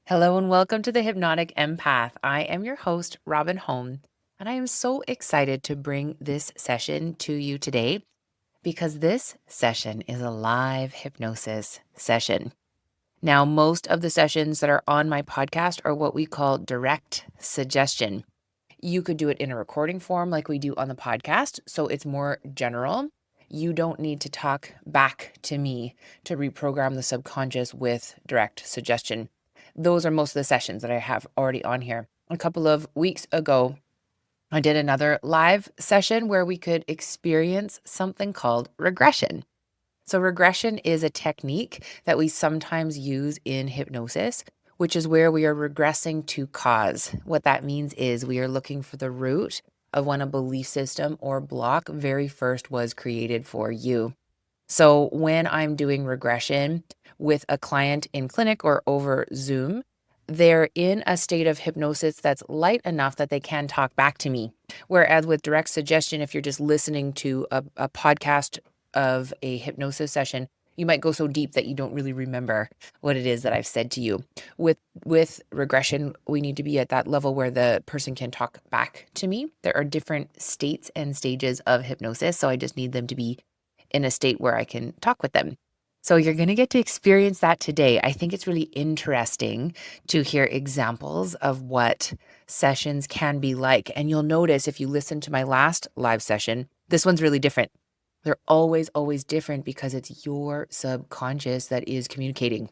Hello and welcome to the Hypnotic Empath. I am your host, Robyn Holm, and I am so excited to bring this session to you today because this session is a live hypnosis session. Now, most of the sessions that are on my podcast are what we call direct suggestion. You could do it in a recording form like we do on the podcast, so it's more general. You don't need to talk back to me to reprogram the subconscious with direct suggestion. Those are most of the sessions that I have already on here. A couple of weeks ago, I did another live session where we could experience something called regression. So regression is a technique that we sometimes use in hypnosis, which is where we are regressing to cause. What that means is we are looking for the root of when a belief system or block very first was created for you. So when I'm doing regression with a client in clinic or over Zoom, they're in a state of hypnosis that's light enough that they can talk back to me. Whereas with direct suggestion, if you're just listening to a podcast of a hypnosis session, you might go so deep that you don't really remember what it is that I've said to you. With regression, we need to be at that level where the person can talk back to me. There are different states and stages of hypnosis, so I just need them to be in a state where I can talk with them. So you're going to get to experience that today. I think it's really interesting to hear examples of what sessions can be like. And you'll notice if you listen to my last live session, this one's really different. They're always, always different because it's your subconscious that is communicating.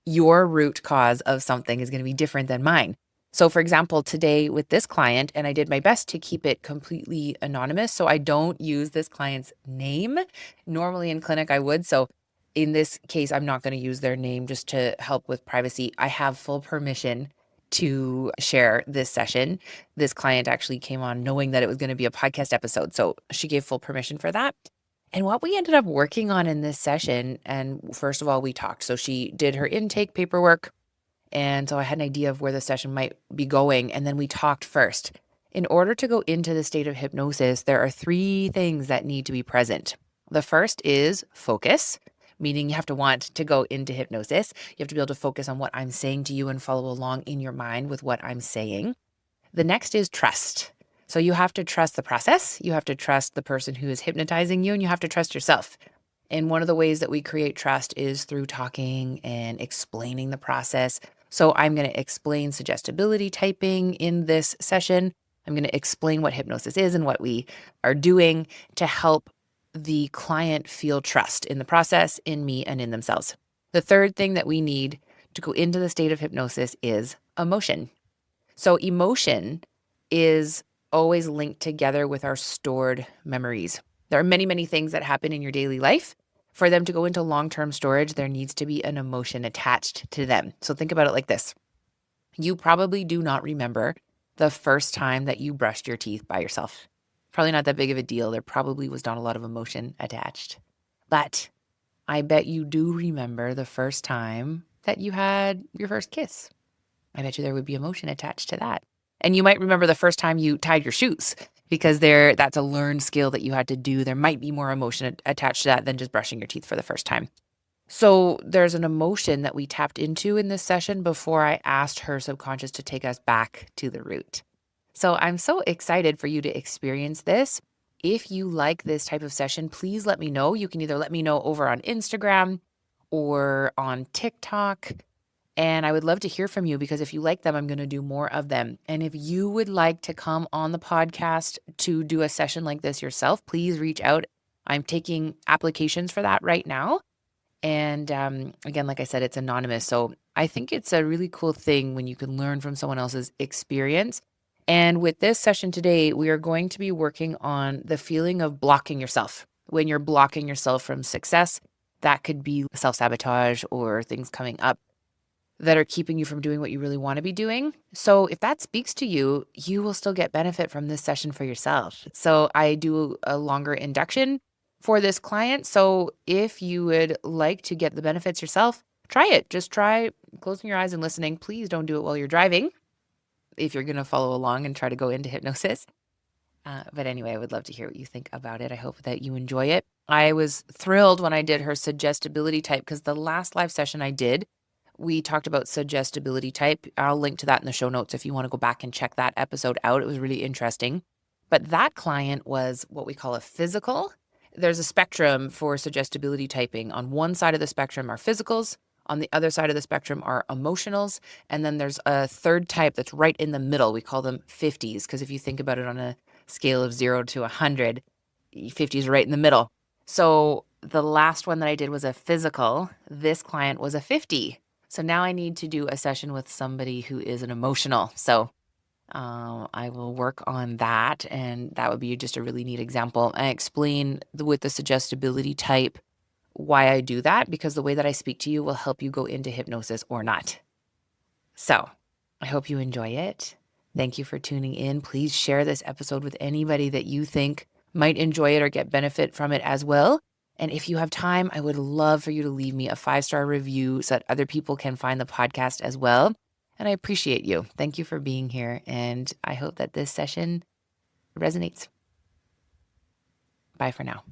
Your root cause of something is going to be different than mine. So for example, today with this client, and I did my best to keep it completely anonymous, so I don't use this client's name. Normally in clinic I would, so in this case, I'm not going to use their name just to help with privacy. I have full permission to share this session. This client actually came on knowing that it was going to be a podcast episode, so she gave full permission for that. And what we ended up working on in this session, and first of all, we talked. So she did her intake paperwork. And so I had an idea of where the session might be going. And then we talked first. In order to go into the state of hypnosis, there are 3 things that need to be present. The first is focus, meaning you have to want to go into hypnosis. You have to be able to focus on what I'm saying to you and follow along in your mind with what I'm saying. The next is trust. So you have to trust the process. You have to trust the person who is hypnotizing you, and you have to trust yourself. And one of the ways that we create trust is through talking and explaining the process. So I'm going to explain suggestibility typing in this session. I'm going to explain what hypnosis is and what we are doing to help the client feel trust in the process, in me, and in themselves. The third thing that we need to go into the state of hypnosis is emotion. So emotion is always linked together with our stored memories. There are many, many things that happen in your daily life. For them to go into long-term storage, there needs to be an emotion attached to them. So think about it like this. You probably do not remember the first time that you brushed your teeth by yourself. Probably not that big of a deal. There probably was not a lot of emotion attached. But I bet you do remember the first time that you had your first kiss. I bet you there would be emotion attached to that. And you might remember the first time you tied your shoes because that's a learned skill that you had to do. There might be more emotion attached to that than just brushing your teeth for the first time. So there's an emotion that we tapped into in this session before I asked her subconscious to take us back to the root. So I'm so excited for you to experience this. If you like this type of session, please let me know. You can either let me know over on Instagram or on TikTok. And I would love to hear from you because if you like them, I'm going to do more of them. And if you would like to come on the podcast to do a session like this yourself, please reach out. I'm taking applications for that right now. And again, like I said, it's anonymous. So I think it's a really cool thing when you can learn from someone else's experience. And with this session today, we are going to be working on the feeling of blocking yourself. When you're blocking yourself from success, that could be self-sabotage or things coming up that are keeping you from doing what you really want to be doing. So if that speaks to you, you will still get benefit from this session for yourself. So I do a longer induction for this client. So if you would like to get the benefits yourself, try it. Just try closing your eyes and listening. Please don't do it while you're driving if you're going to follow along and try to go into hypnosis. But anyway, I would love to hear what you think about it. I hope that you enjoy it. I was thrilled when I did her suggestibility type because the last live session I did we talked about suggestibility type. I'll link to that in the show notes if you want to go back and check that episode out. It was really interesting. But that client was what we call a physical. There's a spectrum for suggestibility typing. On one side of the spectrum are physicals. On the other side of the spectrum are emotionals. And then there's a third type that's right in the middle. We call them 50s, because if you think about it on a scale of 0 to 100, 50 is right in the middle. So the last one that I did was a physical. This client was a 50. So now I need to do a session with somebody who is an emotional. So I will work on that, and that would be just a really neat example. I explain with the suggestibility type why I do that, because the way that I speak to you will help you go into hypnosis or not. So I hope you enjoy it. Thank you for tuning in. Please share this episode with anybody that you think might enjoy it or get benefit from it as well. And if you have time, I would love for you to leave me a 5-star review so that other people can find the podcast as well. And I appreciate you. Thank you for being here. And I hope that this session resonates. Bye for now.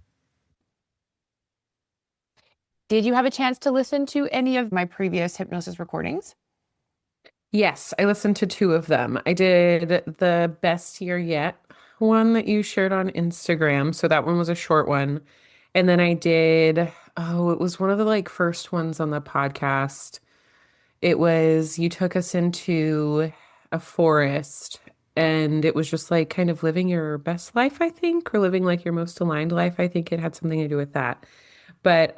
Did you have a chance to listen to any of my previous hypnosis recordings? Yes, I listened to 2 of them. I did the best year yet one that you shared on Instagram. So that one was a short one. And then I did, it was one of the first ones on the podcast. It was, you took us into a forest and it was just kind of living your best life, I think, or living your most aligned life. I think it had something to do with that. But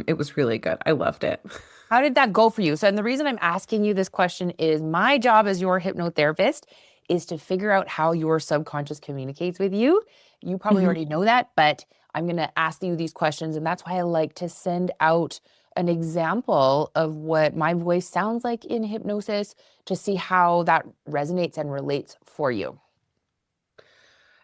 it was really good. I loved it. How did that go for you? So, and the reason I'm asking you this question is my job as your hypnotherapist is to figure out how your subconscious communicates with you. You probably already know that, but I'm going to ask you these questions. And that's why I like to send out an example of what my voice sounds like in hypnosis to see how that resonates and relates for you.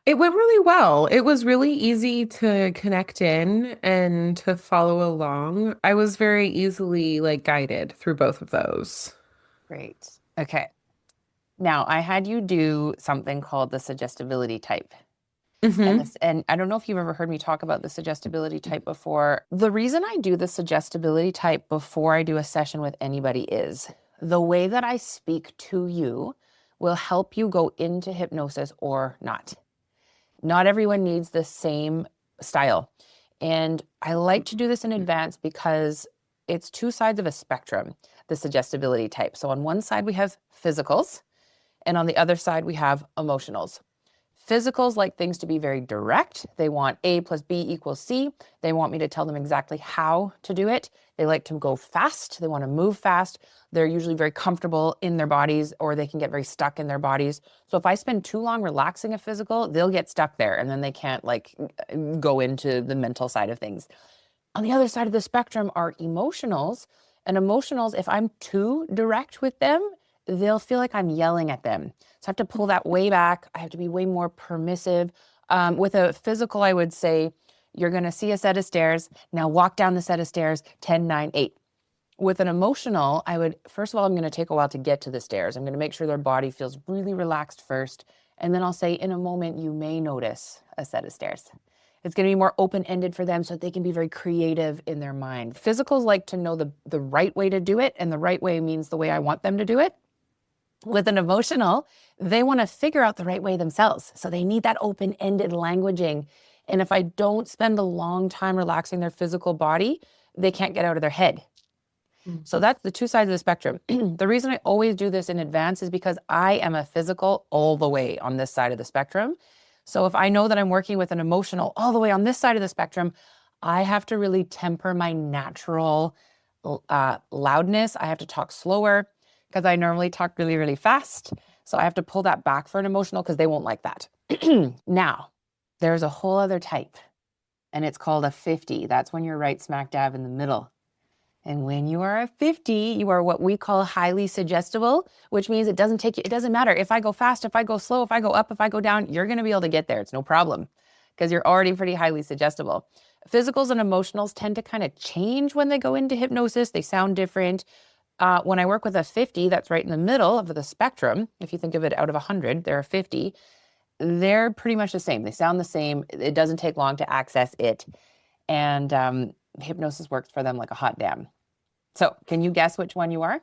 It went really well. It was really easy to connect in and to follow along. I was very easily guided through both of those. Great. Okay. Now, I had you do something called the suggestibility type. And I don't know if you've ever heard me talk about the suggestibility type before. The reason I do the suggestibility type before I do a session with anybody is the way that I speak to you will help you go into hypnosis or not. Not everyone needs the same style. And I like to do this in advance because it's 2 sides of a spectrum, the suggestibility type. So on one side, we have physicals, and on the other side, we have emotionals. Physicals like things to be very direct. They want A plus B equals C. They want me to tell them exactly how to do it. They like to go fast. They want to move fast. They're usually very comfortable in their bodies, or they can get very stuck in their bodies. So if I spend too long relaxing a physical, they'll get stuck there and then they can't go into the mental side of things. On the other side of the spectrum are emotionals. And emotionals, if I'm too direct with them, they'll feel like I'm yelling at them. So I have to pull that way back. I have to be way more permissive. With a physical, I would say, you're going to see a set of stairs. Now walk down the set of stairs, 10, 9, 8. With an emotional, first of all, I'm going to take a while to get to the stairs. I'm going to make sure their body feels really relaxed first. And then I'll say, in a moment, you may notice a set of stairs. It's going to be more open-ended for them so that they can be very creative in their mind. Physicals like to know the right way to do it, and the right way means the way I want them to do it. With an emotional, they want to figure out the right way themselves. So they need that open-ended languaging. And if I don't spend a long time relaxing their physical body, they can't get out of their head. So that's the 2 sides of the spectrum. The reason I always do this in advance is because I am a physical all the way on this side of the spectrum. So if I know that I'm working with an emotional all the way on this side of the spectrum, I have to really temper my natural loudness. I have to talk slower because I normally talk really, really fast. So I have to pull that back for an emotional because they won't like that. Now, there's a whole other type, and it's called a 50. That's when you're right smack dab in the middle. And when you are a 50, you are what we call highly suggestible, which means it doesn't matter if I go fast, if I go slow, if I go up, if I go down, you're going to be able to get there. It's no problem because you're already pretty highly suggestible. Physicals and emotionals tend to kind of change when they go into hypnosis. They sound different. When I work with a 50, that's right in the middle of the spectrum. If you think of it out of 100, they're a 50. They're pretty much the same. They sound the same. It doesn't take long to access it. And hypnosis works for them like a hot damn. So can you guess which one you are?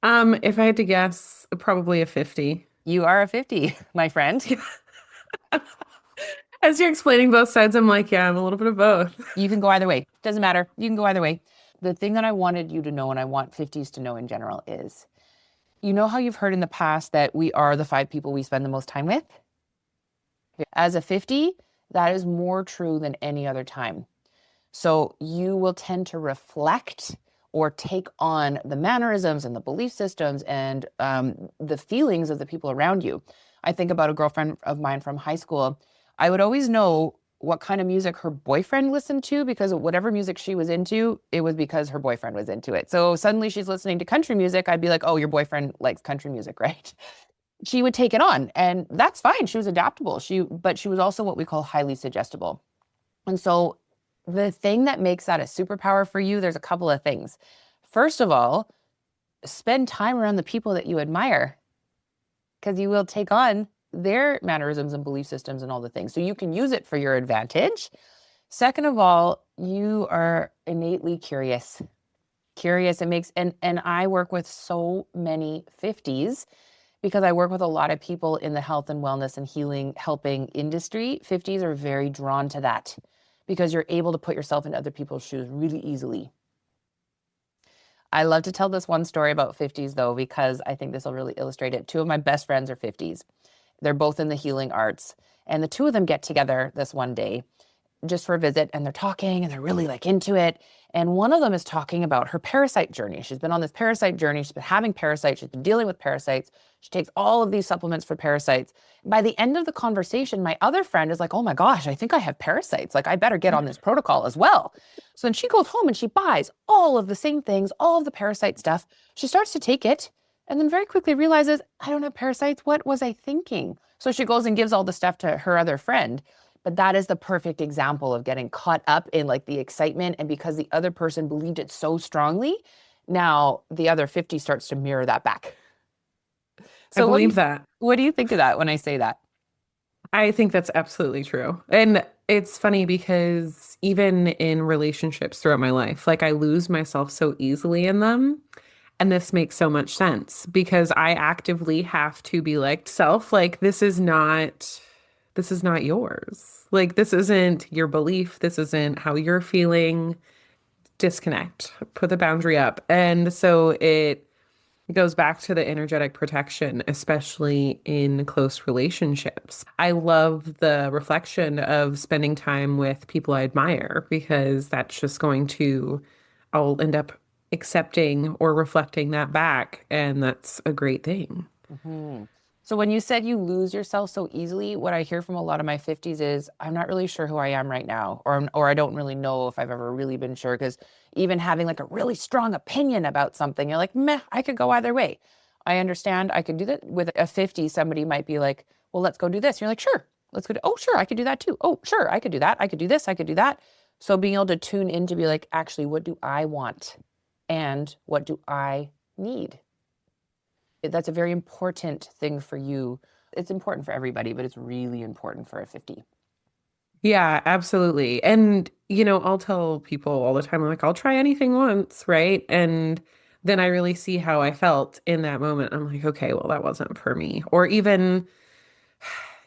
If I had to guess, probably a 50. You are a 50, my friend. As you're explaining both sides, I'm like, yeah, I'm a little bit of both. You can go either way. Doesn't matter. You can go either way. The thing that I wanted you to know, and I want 50s to know in general, is you know how you've heard in the past that we are the 5 people we spend the most time with? As a 50, that is more true than any other time. So you will tend to reflect or take on the mannerisms and the belief systems and the feelings of the people around you. I think about a girlfriend of mine from high school. I would always know what kind of music her boyfriend listened to because whatever music she was into, it was because her boyfriend was into it. So suddenly she's listening to country music. I'd be like, oh, your boyfriend likes country music, right? She would take it on, and that's fine. She was adaptable. But she was also what we call highly suggestible. And so the thing that makes that a superpower for you, there's a couple of things. First of all, spend time around the people that you admire because you will take on their mannerisms and belief systems and all the things. So you can use it for your advantage. Second of all, you are innately curious. Curious, it makes, and I work with so many 50s because I work with a lot of people in the health and wellness and healing, helping industry. 50s are very drawn to that because you're able to put yourself in other people's shoes really easily. I love to tell this one story about 50s though, because I think this will really illustrate it. 2 of my best friends are 50s. They're both in the healing arts. And the 2 of them get together this one day just for a visit, and they're talking and they're really like into it. And one of them is talking about her parasite journey. She's been on this parasite journey. She's been having parasites. She's been dealing with parasites. She takes all of these supplements for parasites. By the end of the conversation, my other friend is like, oh my gosh, I think I have parasites. Like, I better get on this protocol as well. So then she goes home and she buys all of the same things, all of the parasite stuff. She starts to take it and then very quickly realizes, I don't have parasites. What was I thinking? So she goes and gives all the stuff to her other friend. But that is the perfect example of getting caught up in like the excitement. And because the other person believed it so strongly, now the other 50 starts to mirror that back. I So believe that. what do you think of that when I say that? I think that's absolutely true. And it's funny because even in relationships throughout my life, like I lose myself so easily in them. And this makes so much sense because I actively have to be like, self, like this is not yours. Like this isn't your belief. This isn't how you're feeling. Disconnect. Put the boundary up. And so it goes back to the energetic protection, especially in close relationships. I love the reflection of spending time with people I admire because that's just going to, I'll end up accepting or reflecting that back. And that's a great thing. Mhm. So when you said you lose yourself so easily, what I hear from a lot of my 50s is I'm not really sure who I am right now, or I don't really know if I've ever really been sure. Because even having like a really strong opinion about something, you're like, meh, I could go either way. I understand I could do that. With a 50, somebody might be like, well, let's go do this. You're like, sure, let's go do, oh, sure, I could do that too. Oh, sure, I could do that. I could do this. I could do that. So being able to tune in to be like, actually, what do I want? And what do I need? That's a very important thing for you. It's important for everybody, but it's really important for a 50. Yeah, absolutely. And, I'll tell people all the time, I'm like, I'll try anything once, right? And then I really see how I felt in that moment. I'm like, okay, well, that wasn't for me. Or even,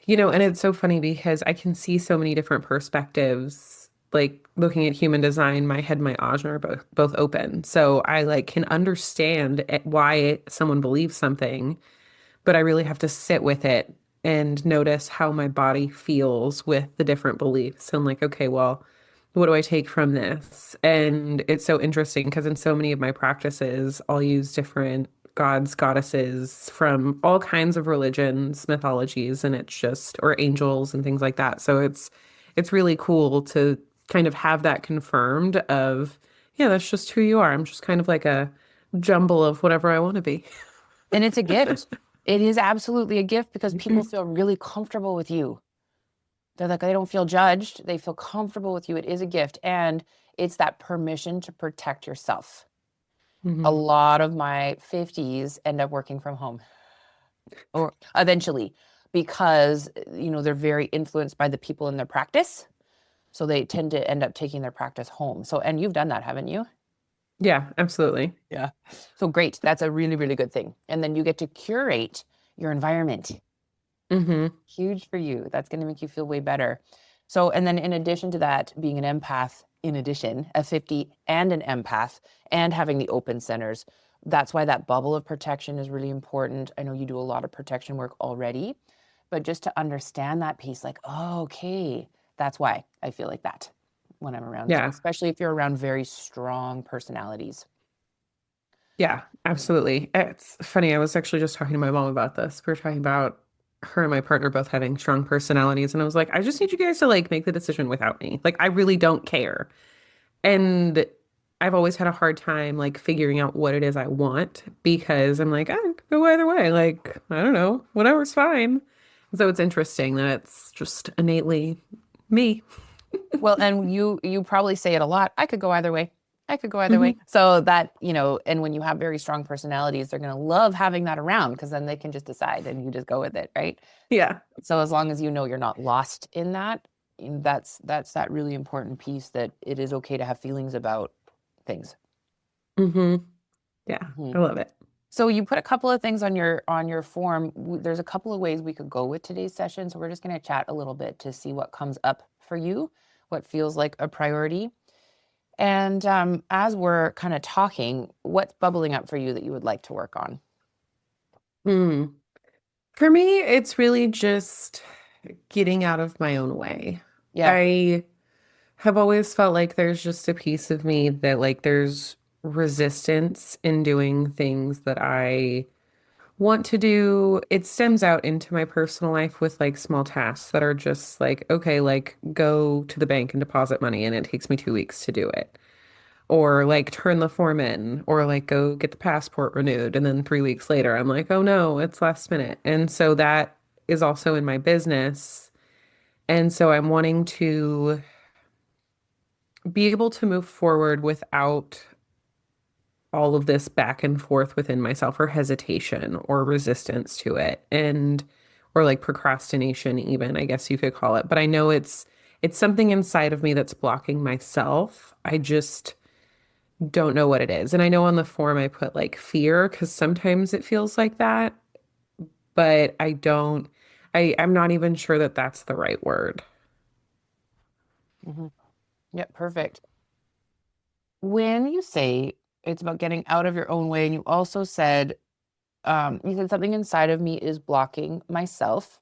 and it's so funny because I can see so many different perspectives. Like looking at human design, my head and my ajna are both open. So I like can understand why someone believes something, but I really have to sit with it and notice how my body feels with the different beliefs and like, okay, well, what do I take from this? And it's so interesting because in so many of my practices, I'll use different gods, goddesses from all kinds of religions, mythologies, and it's just, or angels and things like that. So it's really cool to kind of have that confirmed of, yeah, that's just who you are. I'm just kind of like a jumble of whatever I want to be. And it's a gift. It is absolutely a gift because people feel really comfortable with you. They're like, they don't feel judged. They feel comfortable with you. It is a gift. And it's that permission to protect yourself. A Mhm. lot of my 50s end up working from home or eventually because, they're very influenced by the people in their practice. So they tend to end up taking their practice home. So, and you've done that, haven't you? Yeah, absolutely. Yeah. So great. That's a really, really good thing. And then you get to curate your environment. Mm-hmm. Huge for you. That's going to make you feel way better. So, and then in addition to that, being an empath, in addition, a 50 and an empath, and having the open centers, that's why that bubble of protection is really important. I know you do a lot of protection work already, but just to understand that piece, like, oh, okay, that's why I feel like that when I'm around, Yeah. especially if you're around very strong personalities. Yeah, absolutely. It's funny. I was actually just talking to my mom about this. We were talking about her and my partner both having strong personalities. And I was like, I just need you guys to like make the decision without me. Like, I really don't care. And I've always had a hard time like figuring out what it is I want because I'm like, I could go either way. Like, I don't know, whatever's fine. So it's interesting that it's just innately me. Well, and you probably say it a lot. I could go either way. I could go either way. Hmm. So that, and when you have very strong personalities, they're going to love having that around because then they can just decide and you just go with it, right? Yeah. So as long as you know you're not lost in that, that's that really important piece that it is okay to have feelings about things. Hmm. Yeah. Mhm. I love it. So you put a couple of things on your form. There's a couple of ways we could go with today's session. So we're just going to chat a little bit to see what comes up for you, what feels like a priority. And as we're kind of talking, what's bubbling up for you that you would like to work on? Hmm. For me, it's really just getting out of my own way. Yeah. I have always felt like there's just a piece of me that like there's resistance in doing things that I want to do. It stems out into my personal life with like small tasks that are just like, okay, like go to the bank and deposit money and it takes me 2 weeks to do it. Or like turn the form in, or like go get the passport renewed. And then 3 weeks later, I'm like, oh no, it's last minute. And so that is also in my business. And so I'm wanting to be able to move forward without all of this back and forth within myself or hesitation or resistance to it and or like procrastination even, I guess you could call it. But I know it's something inside of me that's blocking myself. I just don't know what it is. And I know on the form I put like fear because sometimes it feels like that, but I'm not even sure that that's the right word. Hmm. Yep, perfect. When you say it's about getting out of your own way, and you also said, you said something inside of me is blocking myself,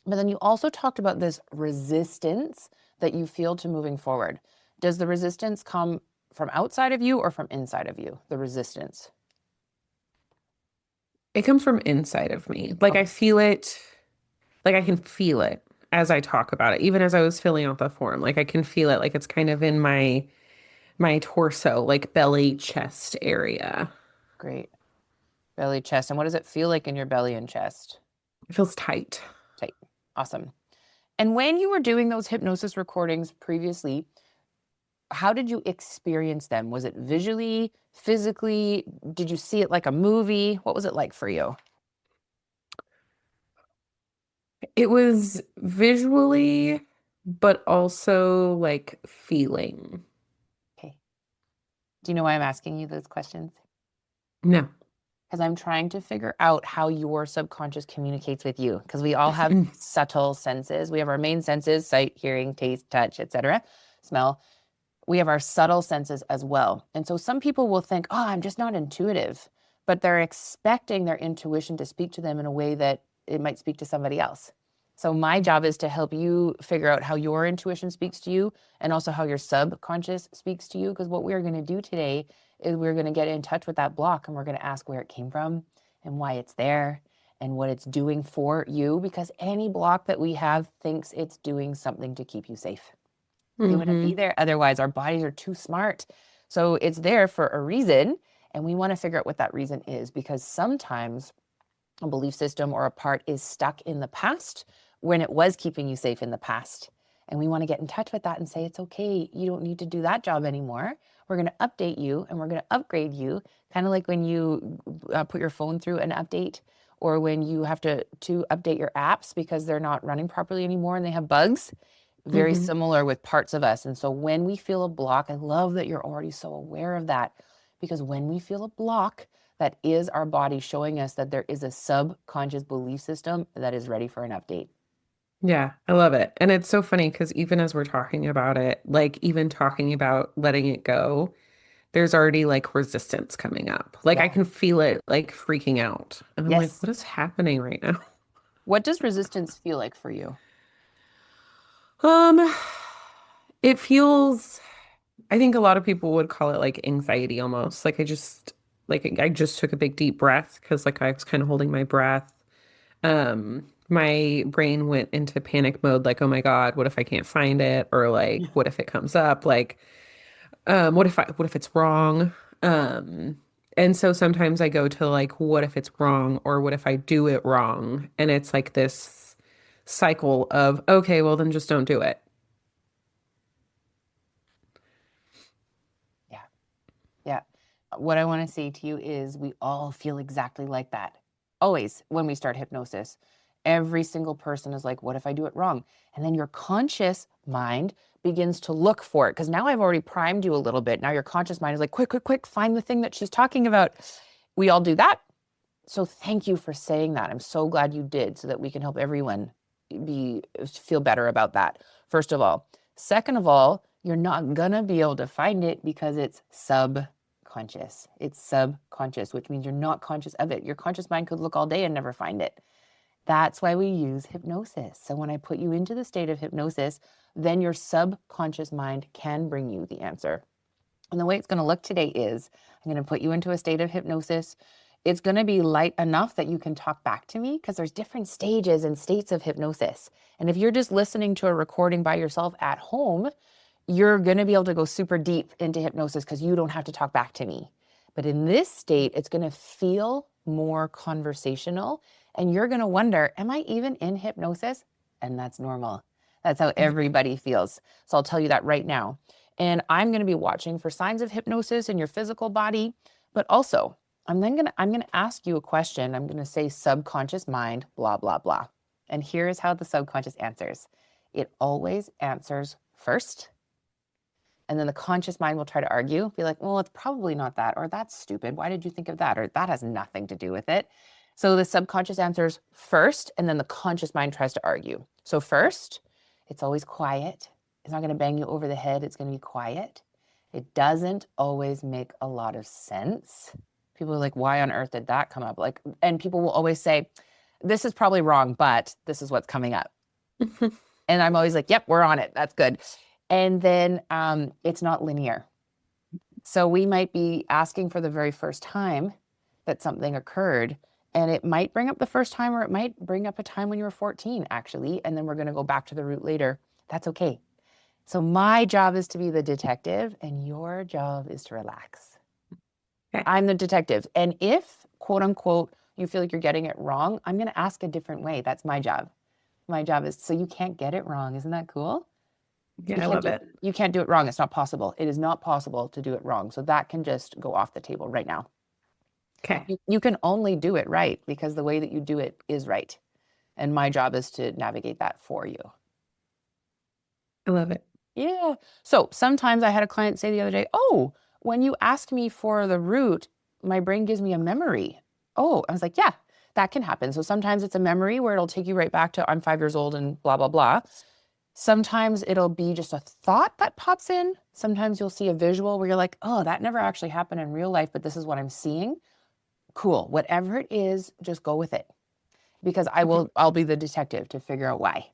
but then you also talked about this resistance that you feel to moving forward. Does the resistance come from outside of you or from inside of you? The resistance. It comes from inside of me. Like I Okay, feel it, like I can feel it as I talk about it, even as I was filling out the form. Like I can feel it, like it's kind of in my torso, like belly, chest area. great. Belly, chest. And what does it feel like in your belly and chest? It feels tight. Tight. Awesome. And when you were doing those hypnosis recordings previously, how did you experience them? Was it visually, physically? Did you see it like a movie? What was it like for you? It was visually, but also like feeling. Okay. Do you know why I'm asking you those questions? No. Because I'm trying to figure out how your subconscious communicates with you. Because we all have subtle senses. We have our main senses: sight, hearing, taste, touch, etc., smell. We have our subtle senses as well. And so some people will think, oh, I'm just not intuitive, but they're expecting their intuition to speak to them in a way that it might speak to somebody else. So my job is to help you figure out how your intuition speaks to you and also how your subconscious speaks to you. Because what we're going to do today is we're going to get in touch with that block and we're going to ask where it came from and why it's there and what it's doing for you. Because any block that we have thinks it's doing something to keep you safe. They wouldn't be Hmm. there otherwise. Our bodies are too smart. So it's there for a reason. And we want to figure out what that reason is because sometimes a belief system or a part is stuck in the past when it was keeping you safe in the past. And we want to get in touch with that and say, it's okay. You don't need to do that job anymore. We're going to update you and we're going to upgrade you. Kind of like when you put your phone through an update or when you have to update your apps because they're not running properly anymore and they have bugs. Very Hmm. similar with parts of us. And so when we feel a block, I love that you're already so aware of that Because when we feel a block, that is our body showing us that there is a subconscious belief system that is ready for an update. Yeah, I love it. And it's so funny because even as we're talking about it, like even talking about letting it go, there's already like resistance coming up. Like I Yeah. can feel it like freaking out. And I'm like, Yes. what is happening right now? What does resistance feel like for you? Um, it feels, I think a lot of people would call it like anxiety almost. Like I just took a big deep breath because like I was kind of holding my breath. My brain went into panic mode, like, oh my God, what if I can't find it? Or like, what if it comes up? Like, what if it's wrong? Um, and so sometimes I go to like, what if it's wrong? Or what if I do it wrong? And it's like this cycle of, okay, well then just don't do it. Yeah. Yeah. What I want to say to you is we all feel exactly like that. Always when we start hypnosis, every single person is like, what if I do it wrong? And then your conscious mind begins to look for it. Because now I've already primed you a little bit. Now your conscious mind is like, quick, quick, quick, find the thing that she's talking about. We all do that. So thank you for saying that. I'm so glad you did so that we can help everyone feel better about that. First of all. Second of all, you're not gonna be able to find it because it's subconscious. It's subconscious, which means you're not conscious of it. Your conscious mind could look all day and never find it. That's why we use hypnosis. So when I put you into the state of hypnosis, then your subconscious mind can bring you the answer. And the way it's going to look today is I'm going to put you into a state of hypnosis. It's going to be light enough that you can talk back to me because there's different stages and states of hypnosis. And if you're just listening to a recording by yourself at home, you're going to be able to go super deep into hypnosis because you don't have to talk back to me. But in this state, it's going to feel more conversational. And you're going to wonder, am I even in hypnosis? And that's normal. That's how everybody feels. So I'll tell you that right now. And I'm going to be watching for signs of hypnosis in your physical body, but also I'm going to ask you a question. I'm going to say subconscious mind, blah, blah, blah. And here's how the subconscious answers. It always answers first. And then the conscious mind will try to argue, be like, well, it's probably not that, or that's stupid. Why did you think of that? Or that has nothing to do with it. So the subconscious answers first, and then the conscious mind tries to argue. So first, it's always quiet. It's not going to bang you over the head. It's going to be quiet. It doesn't always make a lot of sense. People are like, why on earth did that come up? Like, and people will always say, this is probably wrong, but this is what's coming up. And I'm always like, yep, we're on it. That's good. And then it's not linear. So we might be asking for the very first time that something occurred, and it might bring up the first time, or it might bring up a time when you were 14, actually, and then we're going to go back to the root later. That's okay. So my job is to be the detective, and your job is to relax. Okay. I'm the detective. And if, quote unquote, you feel like you're getting it wrong, I'm going to ask a different way. That's my job. My job is so you can't get it wrong. Isn't that cool? Yeah, I love it. You can't do it wrong. It's not possible. It is not possible to do it wrong. So that can just go off the table right now. Okay. You can only do it right because the way that you do it is right. And my job is to navigate that for you. I love it. Yeah. So sometimes I had a client say the other day, oh, when you ask me for the root, my brain gives me a memory. Oh, I was like, yeah, that can happen. So sometimes it's a memory where it'll take you right back to I'm 5 years old and blah, blah, blah. Sometimes it'll be just a thought that pops in. Sometimes you'll see a visual where you're like, oh, that never actually happened in real life, but this is what I'm seeing. Cool. Whatever it is, just go with it because I'll be the detective to figure out why.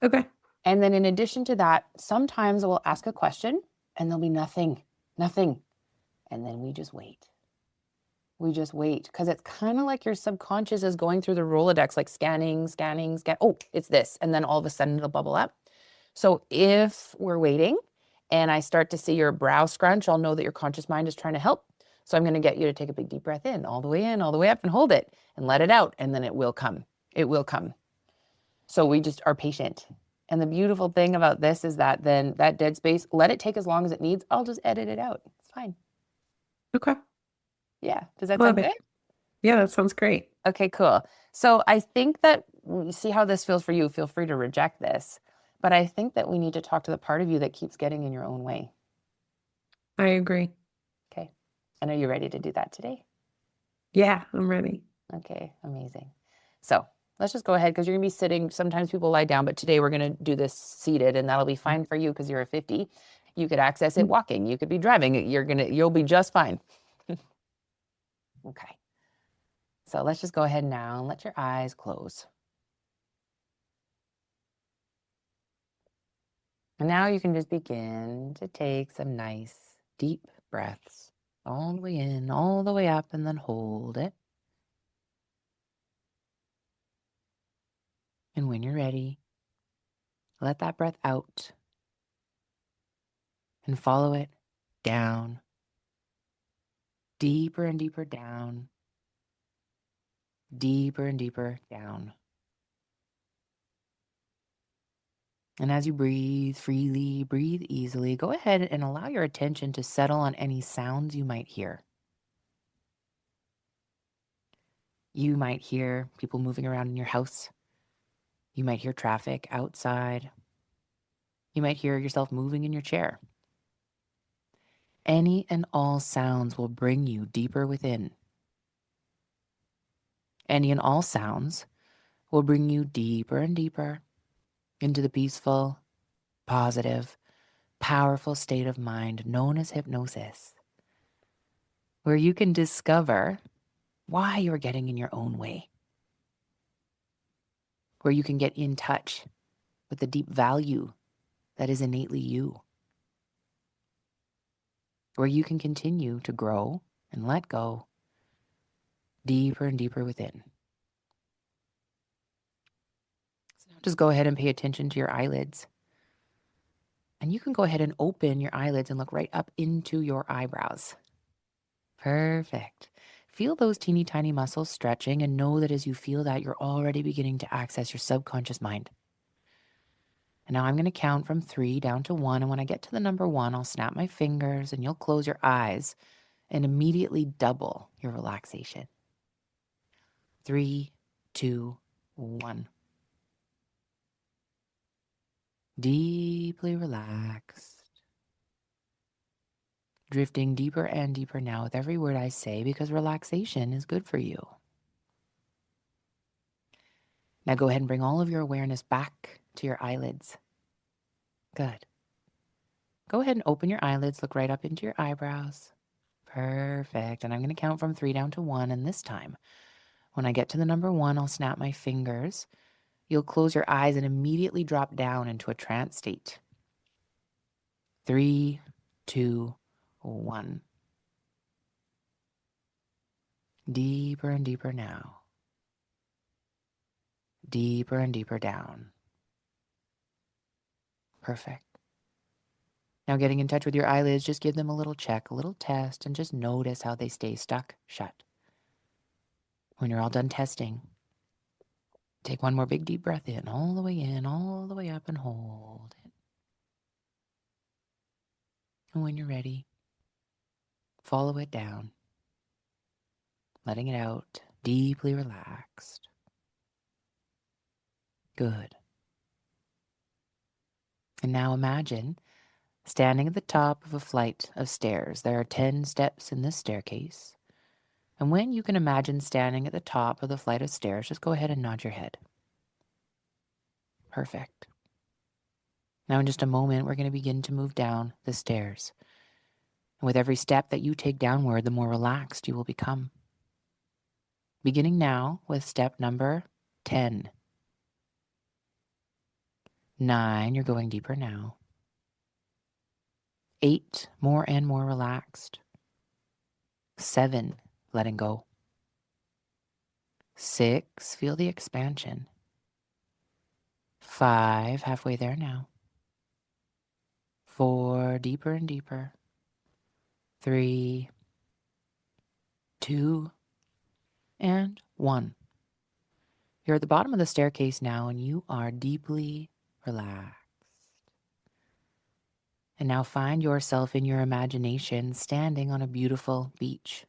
Okay. And then in addition to that, sometimes we'll ask a question and there'll be nothing. And then we just wait. We just wait because it's kind of like your subconscious is going through the Rolodex, like scanning. Oh, it's this. And then all of a sudden it'll bubble up. So if we're waiting and I start to see your brow scrunch, I'll know that your conscious mind is trying to help. So I'm going to get you to take a big deep breath in, all the way up and hold it and let it out. And then it will come. It will come. So we just are patient. And the beautiful thing about this is that then that dead space, let it take as long as it needs. I'll just edit it out. It's fine. Okay. Yeah. Does that Love sound it. good? Yeah, that sounds great. Okay, cool. So I think that you see how this feels for you. Feel free to reject this. But I think that we need to talk to the part of you that keeps getting in your own way. I agree. Okay. And are you ready to do that today? Yeah, I'm ready. Okay, amazing. So let's just go ahead because you're going to be sitting. Sometimes people lie down, but today we're going to do this seated, and that'll be fine for you because you're a 50. You could access it walking. You could be driving. You'll be just fine. Okay. So let's just go ahead now and let your eyes close. And now you can just begin to take some nice deep breaths all the way in, all the way up, and then hold it. And when you're ready, let that breath out and follow it down, deeper and deeper down, deeper and deeper down. And as you breathe freely, breathe easily, go ahead and allow your attention to settle on any sounds you might hear. You might hear people moving around in your house. You might hear traffic outside. You might hear yourself moving in your chair. Any and all sounds will bring you deeper within. Any and all sounds will bring you deeper and deeper into the peaceful, positive, powerful state of mind known as hypnosis, where you can discover why you're getting in your own way, where you can get in touch with the deep value that is innately you, where you can continue to grow and let go deeper and deeper within. So now just go ahead and pay attention to your eyelids. And you can go ahead and open your eyelids and look right up into your eyebrows. Perfect. Feel those teeny tiny muscles stretching and know that as you feel that, you're already beginning to access your subconscious mind. And now I'm going to count from 3 down to 1. And when I get to the number 1, I'll snap my fingers and you'll close your eyes and immediately double your relaxation. 3, 2, 1. Deeply relaxed. Drifting deeper and deeper now with every word I say because relaxation is good for you. Now go ahead and bring all of your awareness back to your eyelids. Good. Go ahead and open your eyelids, look right up into your eyebrows. Perfect. And I'm going to count from 3 down to 1. And this time, when I get to the number 1, I'll snap my fingers. You'll close your eyes and immediately drop down into a trance state. 3, 2, 1. Deeper and deeper now. Deeper and deeper down. Perfect. Now getting in touch with your eyelids, just give them a little check, a little test, and just notice how they stay stuck shut. When you're all done testing, take one more big deep breath in, all the way up, and hold it. And when you're ready, follow it down, letting it out, deeply relaxed. Good. And now imagine standing at the top of a flight of stairs. There are 10 steps in this staircase. And when you can imagine standing at the top of the flight of stairs, just go ahead and nod your head. Perfect. Now in just a moment, we're going to begin to move down the stairs. And with every step that you take downward, the more relaxed you will become. Beginning now with step number 10. 9, you're going deeper now. 8, more and more relaxed. 7, letting go. 6, feel the expansion. 5, halfway there now. 4, deeper and deeper. 3, 2, and 1. You're at the bottom of the staircase now, and you are deeply relaxed. And now find yourself in your imagination standing on a beautiful beach.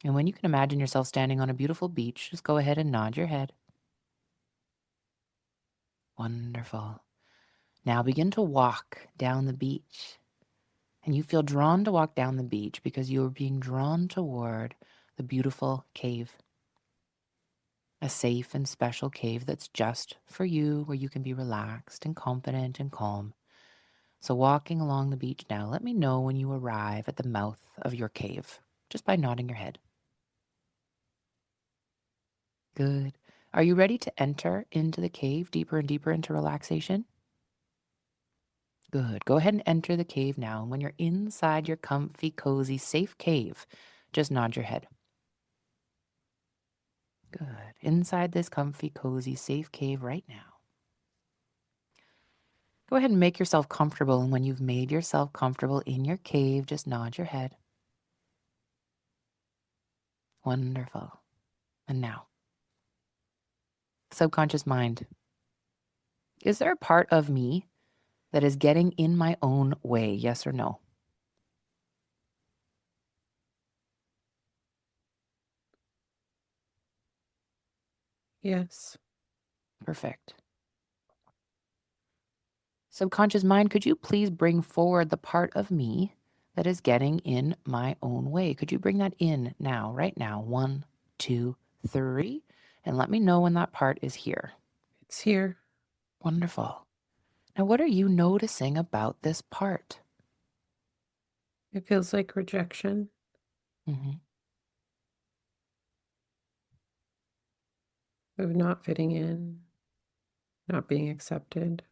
And when you can imagine yourself standing on a beautiful beach, just go ahead and nod your head. Wonderful. Now begin to walk down the beach. And you feel drawn to walk down the beach because you are being drawn toward the beautiful cave. A safe and special cave that's just for you, where you can be relaxed and confident and calm. So walking along the beach now, let me know when you arrive at the mouth of your cave, just by nodding your head. Good. Are you ready to enter into the cave deeper and deeper into relaxation? Good. Go ahead and enter the cave now. And when you're inside your comfy, cozy, safe cave, just nod your head. Good. Inside this comfy, cozy, safe cave right now. Go ahead and make yourself comfortable. And when you've made yourself comfortable in your cave, just nod your head. Wonderful. And now, subconscious mind. Is there a part of me that is getting in my own way? Yes or no? Yes. Perfect. Subconscious mind, could you please bring forward the part of me that is getting in my own way? Could you bring that in now, right now? 1, 2, 3. And let me know when that part is here. It's here. Wonderful. Now, what are you noticing about this part? It feels like rejection Mhm. of not fitting in, not being accepted,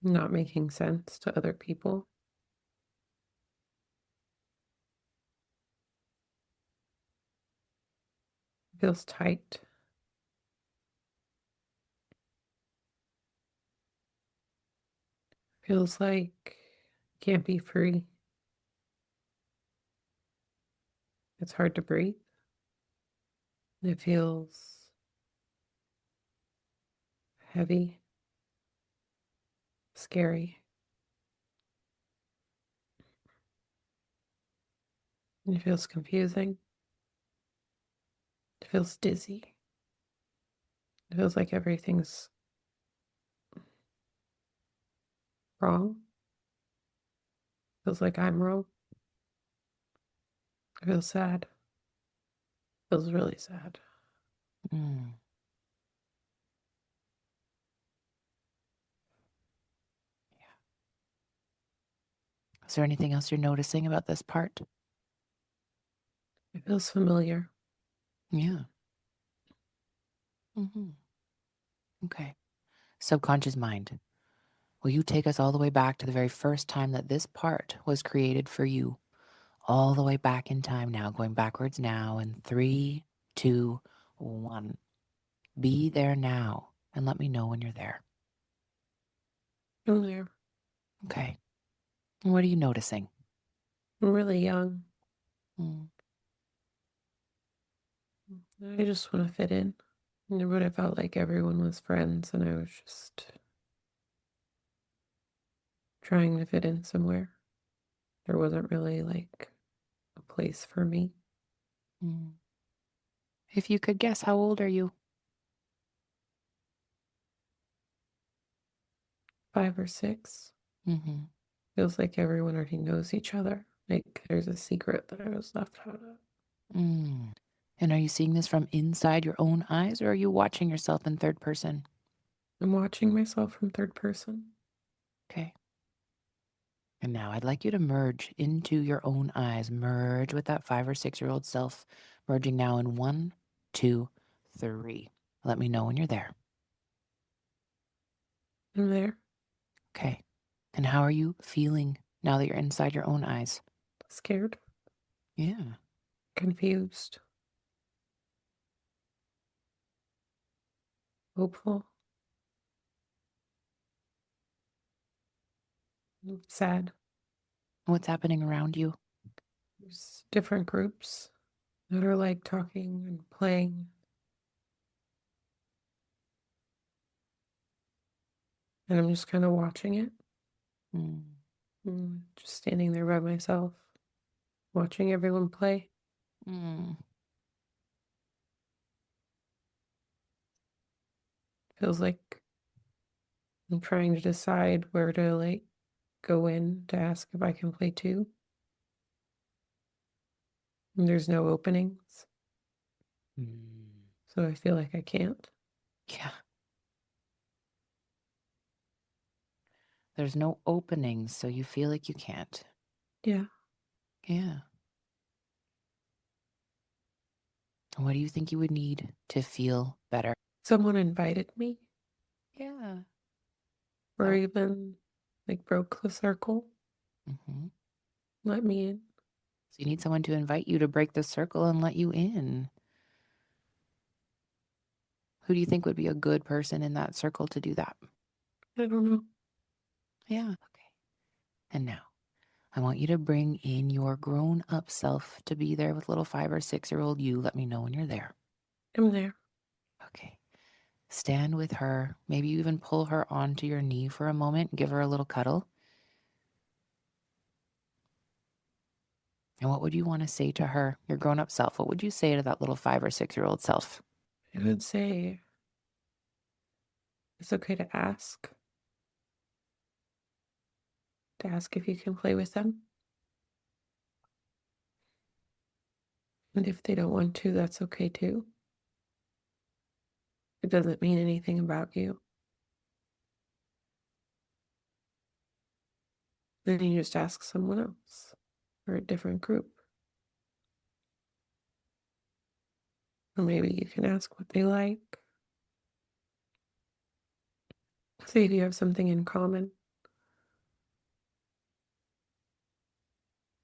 not making sense to other people. It feels tight. Feels like can't be free. It's hard to breathe. It feels heavy, scary. It feels confusing. It feels dizzy. It feels like everything's wrong. It feels like I'm wrong. It feels sad. It feels really sad. Mm. Is there anything else you're noticing about this part? It feels familiar. Yeah. Okay. Subconscious mind, will you take us all the way back to the very first time that this part was created for you? All the way back in time now, going backwards now in 3, 2, 1. Be there now and let me know when you're there. I'm there. Okay. And what are you noticing? I'm really young. Mm. I just want to fit in. But I felt like everyone was friends and I was just trying to fit in somewhere. There wasn't really like a place for me. Mm. If you could guess, how old are you? 5 or 6. Mm-hmm. Feels like everyone already knows each other. Like there's a secret that I was left out of. Mm. And are you seeing this from inside your own eyes or are you watching yourself in third person? I'm watching myself from third person. Okay. And now I'd like you to merge into your own eyes. Merge with that 5 or 6-year-old self. Merging now in 1, 2, 3. Let me know when you're there. I'm there, Okay. And how are you feeling now that you're inside your own eyes? scared, Yeah. confused, hopeful, sad. What's happening around you? There's different groups that are like talking and playing. And I'm just kind of watching it. Mm. Just standing there by myself, watching everyone play. Mm. Feels like I'm trying to decide where to like go in to ask if I can play too. And there's no openings, Mm, so I feel like I can't. yeah. There's no openings, so you feel like you can't. Yeah. Yeah. What do you think you would need to feel better? Someone invited me, Yeah. or even like broke the circle, Mm-hmm. let me in. So you need someone to invite you to break the circle and let you in. Who do you think would be a good person in that circle to do that? I don't know. Yeah. Okay. And now I want you to bring in your grown up self to be there with little 5 or 6 year old you. Let me know when you're there. I'm there. Okay. Stand with her. Maybe you even pull her onto your knee for a moment and give her a little cuddle. And what would you want to say to her, your grown up self? What would you say to that little 5 or 6 year old self? I would say it's okay to ask if you can play with them. And if they don't want to, that's okay too. It doesn't mean anything about you. Then you just ask someone else or a different group. Or maybe you can ask what they like. See if you have something in common.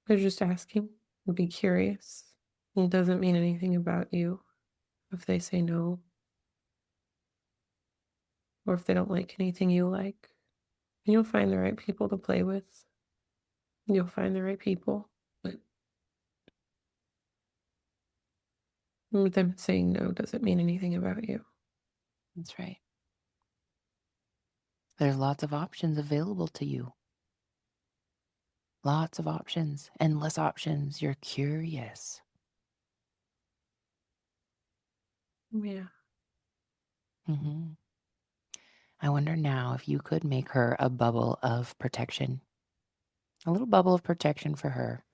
They're just asking. Be curious. It doesn't mean anything about you if they say no or if they don't like anything you like. And you'll find the right people to play with. You'll find the right people. But them saying no doesn't mean anything about you. That's right. There's lots of options available to you. Lots of options, endless options. You're curious. Yeah. Hmm. I wonder now if you could make her a bubble of protection, a little bubble of protection for her.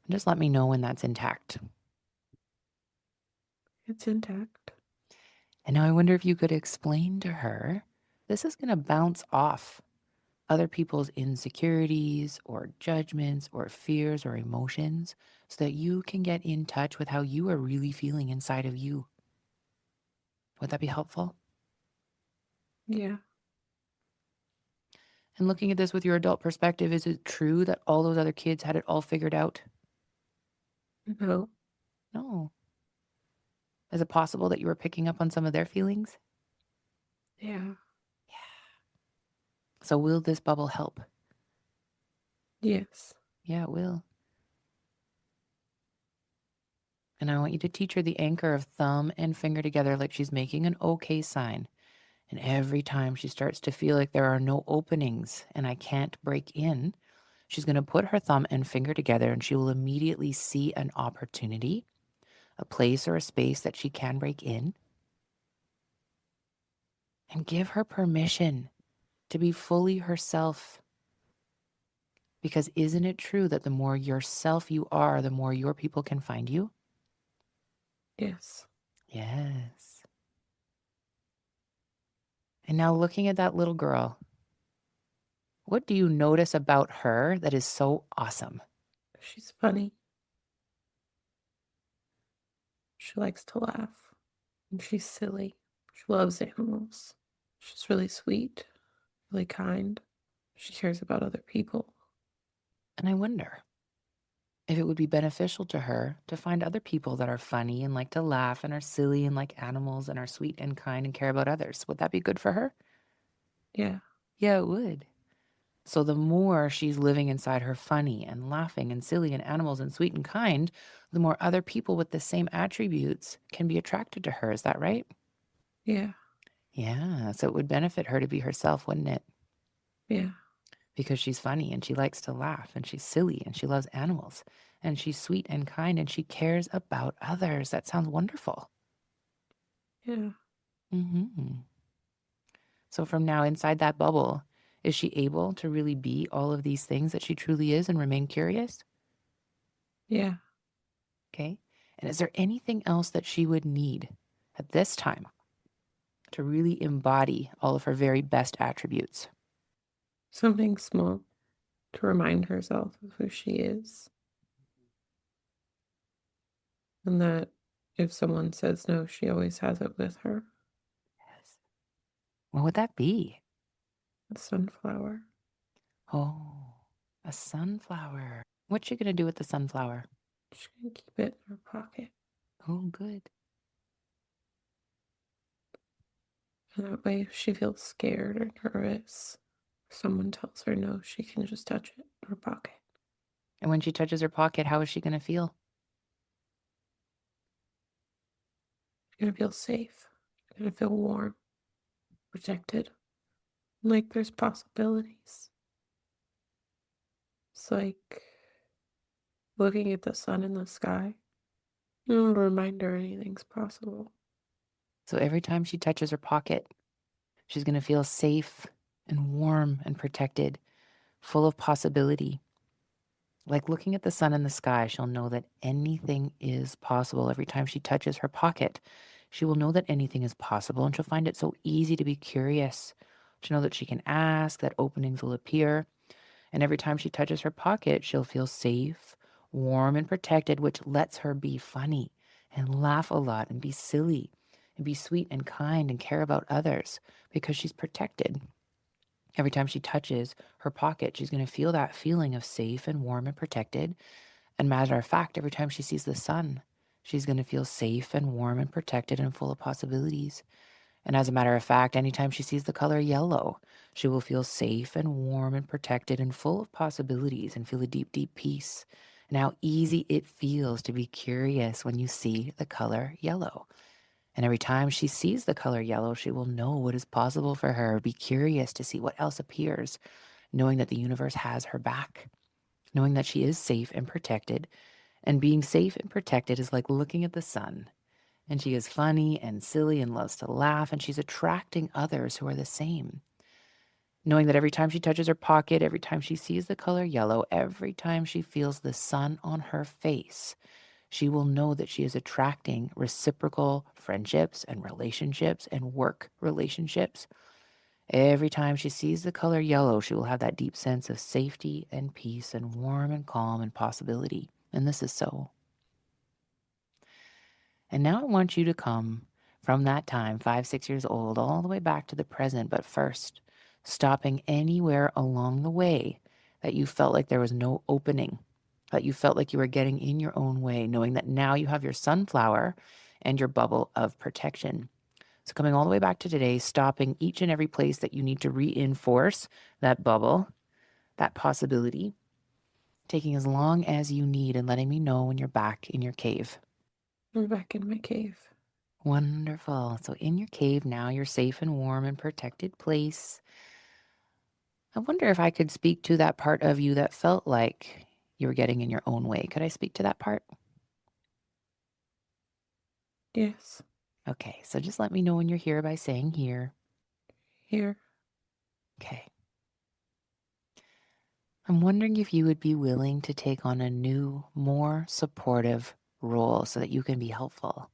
Just let me know when that's intact. It's intact. And now I wonder if you could explain to her this is going to bounce off other people's insecurities or judgments or fears or emotions so that you can get in touch with how you are really feeling inside of you. Would that be helpful? Yeah. And looking at this with your adult perspective, is it true that all those other kids had it all figured out? No. No. Is it possible that you were picking up on some of their feelings? Yeah. So will this bubble help? Yes. Yeah, it will. And I want you to teach her the anchor of thumb and finger together like she's making an okay sign. And every time she starts to feel like there are no openings and I can't break in, she's going to put her thumb and finger together and she will immediately see an opportunity, a place or a space that she can break in, and give her permission to be fully herself. Because isn't it true that the more yourself you are, the more your people can find you? Yes. Yes. And now looking at that little girl, what do you notice about her that is so awesome? She's funny. She likes to laugh. And she's silly. She loves animals. She's really sweet, really kind. She cares about other people. And I wonder if it would be beneficial to her to find other people that are funny and like to laugh and are silly and like animals and are sweet and kind and care about others. Would that be good for her? Yeah. Yeah, it would. So the more she's living inside her funny and laughing and silly and animals and sweet and kind, the more other people with the same attributes can be attracted to her. Is that right? Yeah. Yeah. So it would benefit her to be herself, wouldn't it? Yeah. Because she's funny and she likes to laugh and she's silly and she loves animals and she's sweet and kind and she cares about others. That sounds wonderful. Yeah. Hmm. So from now inside that bubble, is she able to really be all of these things that she truly is and remain curious? Yeah. Okay. And is there anything else that she would need at this time to really embody all of her very best attributes? Something small to remind herself of who she is. And that if someone says no, she always has it with her. Yes. What would that be? A sunflower. Oh, a sunflower. What's she going to do with the sunflower? She's gonna keep it in her pocket. Oh, good. And that way, if she feels scared or nervous, or someone tells her no, she can just touch it in her pocket. And when she touches her pocket, how is she going to feel? She's gonna feel safe. She's gonna feel warm, protected, like there's possibilities. It's like looking at the sun in the sky. It'll remind her anything's possible. So every time she touches her pocket, she's going to feel safe and warm and protected, full of possibility. Like looking at the sun in the sky, she'll know that anything is possible. Every time she touches her pocket, she will know that anything is possible, and she'll find it so easy to be curious. She'll know that she can ask, that openings will appear. And every time she touches her pocket, she'll feel safe, warm, and protected, which lets her be funny and laugh a lot and be silly and be sweet and kind and care about others because she's protected. Every time she touches her pocket, she's going to feel that feeling of safe and warm and protected. And matter of fact, every time she sees the sun, she's going to feel safe and warm and protected and full of possibilities. And as a matter of fact, anytime she sees the color yellow, she will feel safe and warm and protected and full of possibilities and feel a deep, deep peace. And how easy it feels to be curious when you see the color yellow. And every time she sees the color yellow, she will know what is possible for her, be curious to see what else appears, knowing that the universe has her back, knowing that she is safe and protected. And being safe and protected is like looking at the sun. And she is funny and silly and loves to laugh, and she's attracting others who are the same. Knowing that every time she touches her pocket, every time she sees the color yellow, every time she feels the sun on her face, she will know that she is attracting reciprocal friendships and relationships and work relationships. Every time she sees the color yellow, she will have that deep sense of safety and peace and warm and calm and possibility. And this is so. And now I want you to come from that time, 5, 6 years old, all the way back to the present. But first, stopping anywhere along the way that you felt like there was no opening, that you felt like you were getting in your own way, knowing that now you have your sunflower and your bubble of protection. So, coming all the way back to today, stopping each and every place that you need to reinforce that bubble, that possibility, taking as long as you need and letting me know when you're back in your cave. I'm back in my cave. Wonderful. So in your cave now, you're safe and warm and protected place. I wonder if I could speak to that part of you that felt like you were getting in your own way. Could I speak to that part? Yes. Okay, so just let me know when you're here by saying here. Here. Okay. I'm wondering if you would be willing to take on a new, more supportive role so that you can be helpful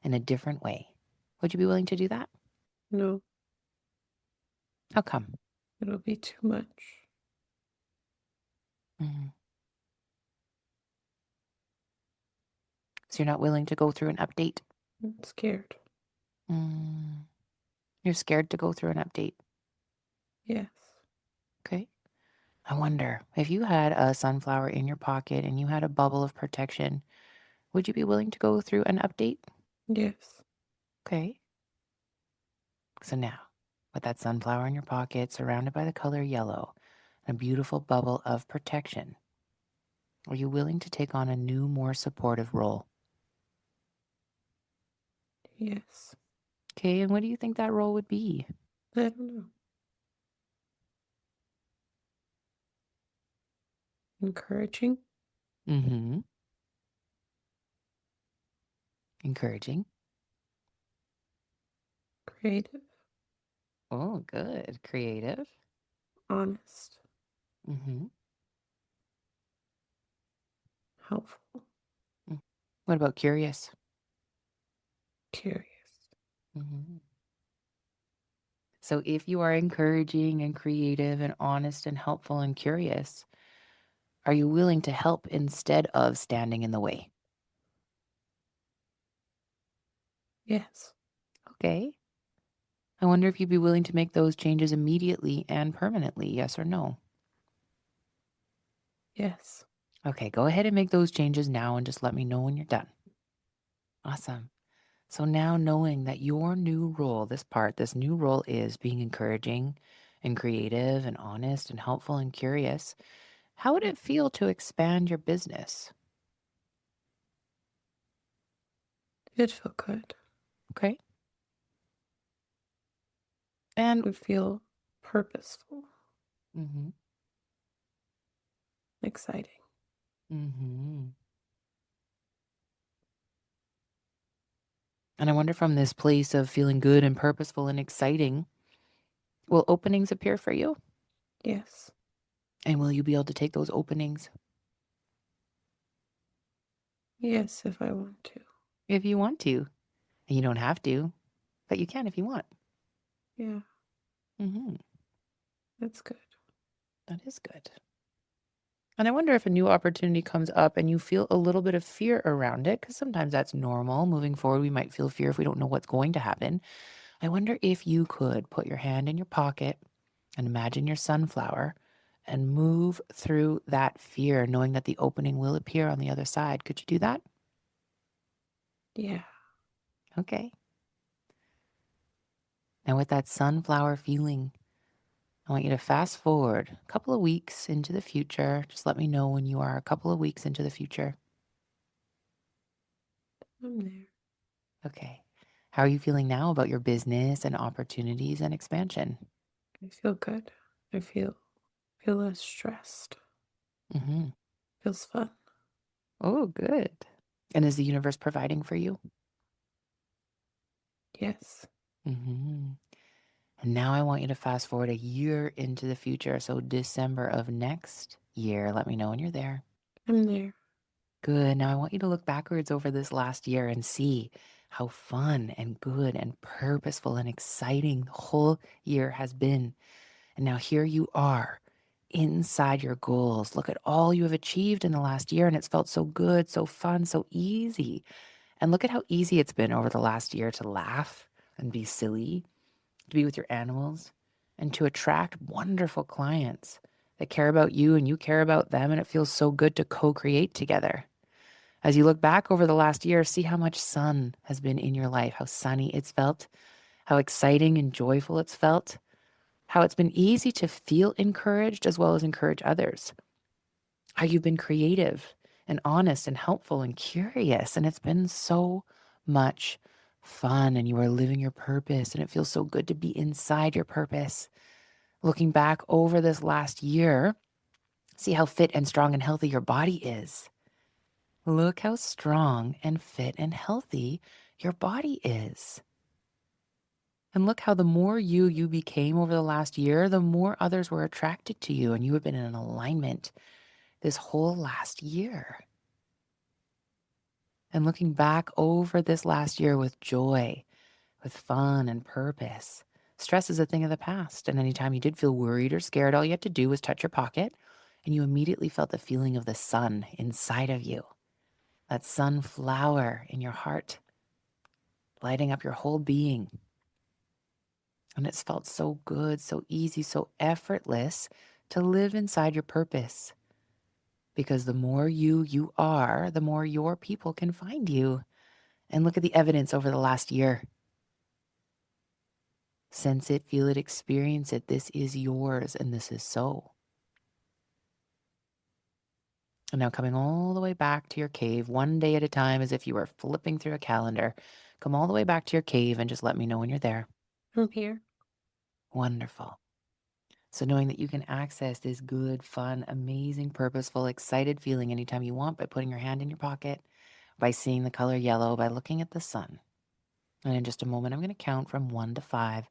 in a different way. Would you be willing to do that? No, How come? it'll be too much. Mhm. So you're not willing to go through an update? I'm scared. Mm. You're scared to go through an update. Yes. Okay. I wonder if you had a sunflower in your pocket and you had a bubble of protection, would you be willing to go through an update? Yes. Okay. So now, with that sunflower in your pocket, surrounded by the color yellow, a beautiful bubble of protection, are you willing to take on a new, more supportive role? Yes. Okay. And what do you think that role would be? I don't know. Encouraging, Mm-hmm. Encouraging. creative, Oh, good. Creative. honest, Mm-hmm. helpful, What about curious? curious. Mm-hmm. So if you are encouraging and creative and honest and helpful and curious, are you willing to help instead of standing in the way? Yes, Okay. I wonder if you'd be willing to make those changes immediately and permanently, yes or no? yes, Okay, go ahead and make those changes now and just let me know when you're done. Awesome. So now knowing that your new role, this new role is being encouraging and creative and honest and helpful and curious, how would it feel to expand your business? it'd feel good. Okay. And Would feel purposeful, hmm exciting. hmm and I wonder from this place of feeling good and purposeful and exciting, will openings appear for you? Yes, And will you be able to take those openings yes, if I want to. if you want to? And you don't have to, but you can if you want. Yeah, hmm that's good. That is good. And I wonder if a new opportunity comes up and you feel a little bit of fear around it, because sometimes that's normal. Moving forward, we might feel fear if we don't know what's going to happen. I wonder if you could put your hand in your pocket and imagine your sunflower and move through that fear, knowing that the opening will appear on the other side. Could you do that? Yeah, Okay. Now, with that sunflower feeling, I want you to fast forward a couple of weeks into the future. Just let me know when you are a couple of weeks into the future. I'm there. Okay. How are you feeling now about your business and opportunities and expansion? I feel good. I feel less stressed. hmm Feels fun. Oh, good. And is the universe providing for you? Yes, hmm And now I want you to fast forward a year into the future. So, December of next year, let me know when you're there. I'm there. Good. Now I want you to look backwards over this last year and see how fun and good and purposeful and exciting the whole year has been. And now here you are inside your goals. Look at all you have achieved in the last year, and it's felt so good, so fun, so easy. And look at how easy it's been over the last year to laugh and be silly, to be with your animals, and to attract wonderful clients that care about you and you care about them. And it feels so good to co create together. As you look back over the last year, see how much sun has been in your life, how sunny it's felt, how exciting and joyful it's felt, how it's been easy to feel encouraged as well as encourage others, how you've been creative and honest and helpful and curious. And it's been so much fun, and you are living your purpose, and it feels so good to be inside your purpose. Looking back over this last year, see how fit and strong and healthy your body is. Look how strong and fit and healthy your body is. And look how the more you became over the last year, the more others were attracted to you, and you have been in alignment this whole last year. And looking back over this last year with joy, with fun and purpose, stress is a thing of the past. And anytime you did feel worried or scared, all you had to do was touch your pocket, and you immediately felt the feeling of the sun inside of you, that sunflower in your heart, lighting up your whole being. And it's felt so good, so easy, so effortless to live inside your purpose. Because the more you are, the more your people can find you. And look at the evidence over the last year. Sense it, feel it, experience it. This is yours, and this is so. And now coming all the way back to your cave, one day at a time, as if you were flipping through a calendar. Come all the way back to your cave and just let me know when you're there. I'm here. Wonderful. So knowing that you can access this good, fun, amazing, purposeful, excited feeling anytime you want by putting your hand in your pocket, by seeing the color yellow, by looking at the sun. And in just a moment, I'm going to count from 1 to 5.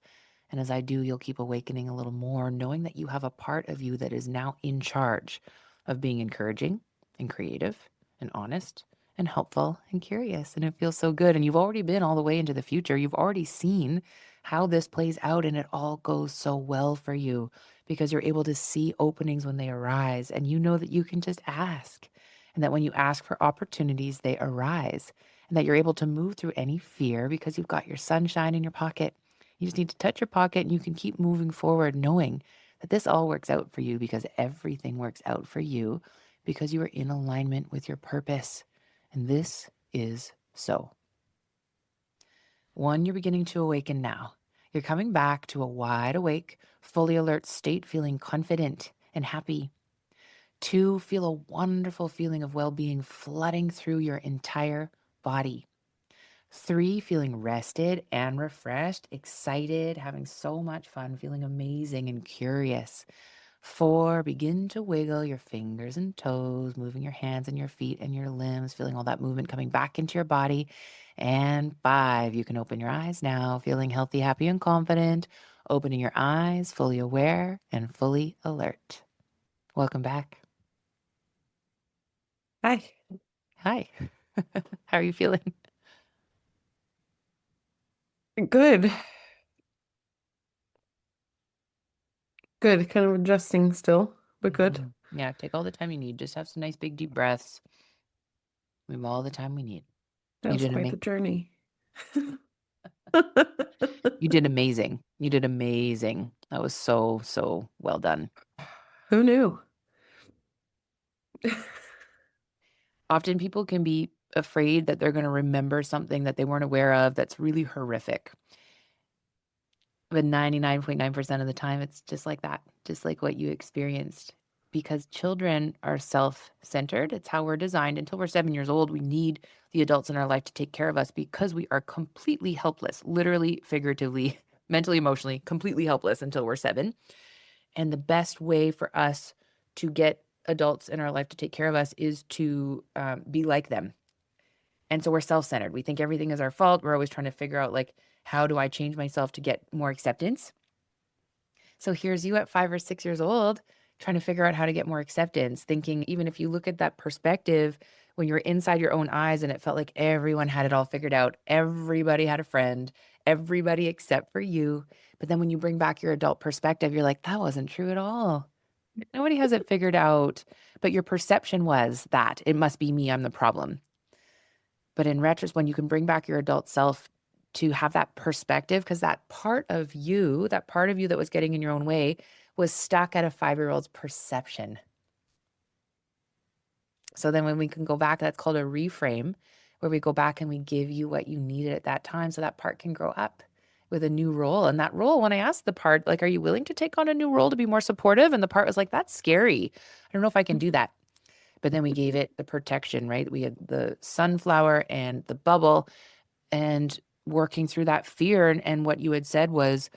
And as I do, you'll keep awakening a little more, knowing that you have a part of you that is now in charge of being encouraging and creative and honest and helpful and curious. And it feels so good. And you've already been all the way into the future. You've already seen how this plays out, and it all goes so well for you because you're able to see openings when they arise. And you know that you can just ask. And that when you ask for opportunities, they arise. And that you're able to move through any fear because you've got your sunshine in your pocket. You just need to touch your pocket and you can keep moving forward, knowing that this all works out for you because everything works out for you because you are in alignment with your purpose. And this is so. One, you're beginning to awaken now. You're coming back to a wide awake, fully alert state, feeling confident and happy. Two, feel a wonderful feeling of well being flooding through your entire body. Three, feeling rested and refreshed, excited, having so much fun, feeling amazing and curious. Four, begin to wiggle your fingers and toes, moving your hands and your feet and your limbs, feeling all that movement coming back into your body. And five, you can open your eyes now, feeling healthy, happy, and confident, opening your eyes, fully aware and fully alert. Welcome back. Hi. Hi. How are you feeling? Good. Good. Kind of adjusting still, but good. Yeah, take all the time you need. Just have some nice big deep breaths. We have all the time we need. That You was did quite the amazing. journey. You did amazing. You did amazing. That was so, so well done. Who knew? Often people can be afraid that they're going to remember something that they weren't aware of that's really horrific. But 99.9% of the time, it's just like that, just like what you experienced. Because children are self-centered. It's how we're designed. Until we're 7 years old, we need the adults in our life to take care of us because we are completely helpless, literally, figuratively, mentally, emotionally, completely helpless until we're 7. And the best way for us to get adults in our life to take care of us is to be like them. And so we're self-centered. We think everything is our fault. We're always trying to figure out, like, how do I change myself to get more acceptance? So here's you at 5 or 6 years old trying to figure out how to get more acceptance, thinking even if you look at that perspective when you're inside your own eyes and it felt like everyone had it all figured out, everybody had a friend, everybody except for you. But then when you bring back your adult perspective, you're like, that wasn't true at all. Nobody has it figured out. But your perception was that it must be me, I'm the problem. But in retrospect, when you can bring back your adult self to have that perspective, because that part of you that was getting in your own way was stuck at a 5-year-old's perception. So then when we can go back, that's called a reframe, where we go back and we give you what you needed at that time so that part can grow up with a new role. And that role, when I asked the part, like, are you willing to take on a new role to be more supportive? And the part was like, that's scary. I don't know if I can do that. But then we gave it the protection, right? We had the sunflower and the bubble and working through that fear. And what you had said was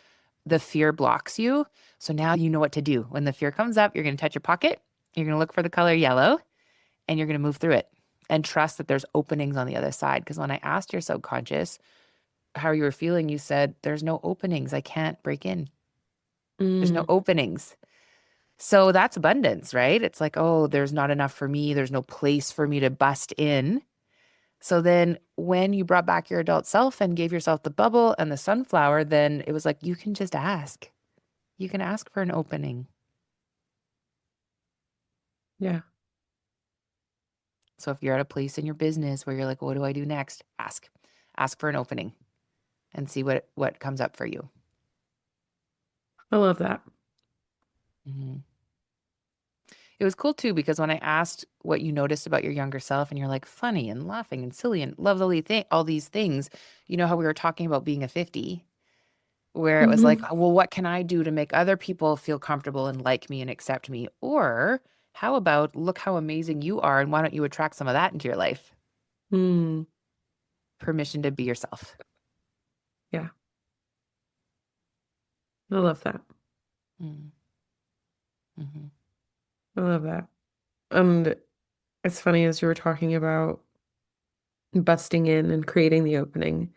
the fear blocks you. So now you know what to do. When the fear comes up, you're going to touch your pocket. You're going to look for the color yellow and you're going to move through it and trust that there's openings on the other side. Because when I asked your subconscious how you were feeling, you said, there's no openings. I can't break in. There's no Mm, openings. So that's abundance, right? It's like, oh, there's not enough for me. There's no place for me to bust in. So then when you brought back your adult self and gave yourself the bubble and the sunflower, then it was like, you can just ask. You can ask for an opening. yeah. So if you're at a place in your business where you're like, what do I do next? Ask. Ask for an opening and see what comes up for you. I love that. Mhm. It was cool too, because when I asked what you noticed about your younger self and you're like funny and laughing and silly and lovely thing, all these things, you know how we were talking about being a 50, where it was like, Hmm. well, what can I do to make other people feel comfortable and like me and accept me? Or how about look how amazing you are and why don't you attract some of that into your life? Mm, Permission to be yourself. yeah. I love that. Mm, mhm. I love that. And it's funny as you were talking about busting in and creating the opening.